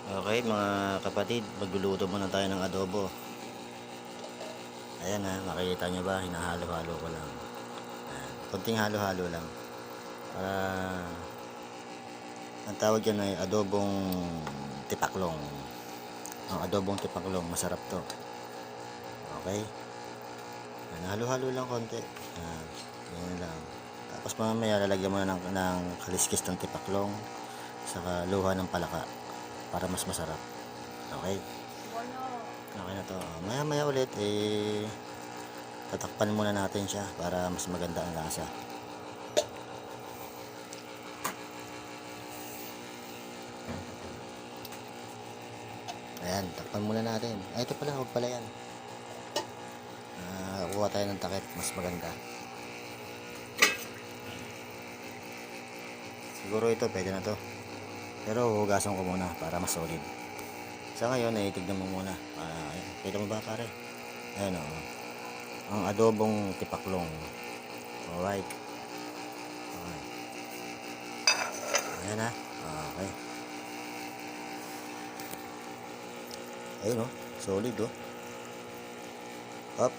Okay mga kapatid, magluluto muna tayo ng adobo. Ayan ha, makikita nyo ba, hinahalo-halo ko lang. Ayan, konting halo-halo lang. Para, ang tawag dyan ay adobong tipaklong. Ang adobong tipaklong, masarap to. Okay? Ayan, halo-halo lang konti. Ayan, yan lang. Tapos mamaya lalagyan mo na ng kaliskis ng tipaklong, saka luha ng palaka, para mas masarap. Okay? Okay na to. Maya maya ulit tatakpan muna natin siya para mas maganda ang lasa. Ayan, takpan muna natin. Ay, ito pala, huwag pala yan. Kuha tayo ng takip, mas maganda. Siguro ito, pwede na to. Pero hugasan ko muna para mas solid. Sa ngayon, tignan mo muna. Kita mo ba pare? Ayan o. Ang adobong tipaklong. Alright. Ayan ha. Okay. Ayun o, solid o.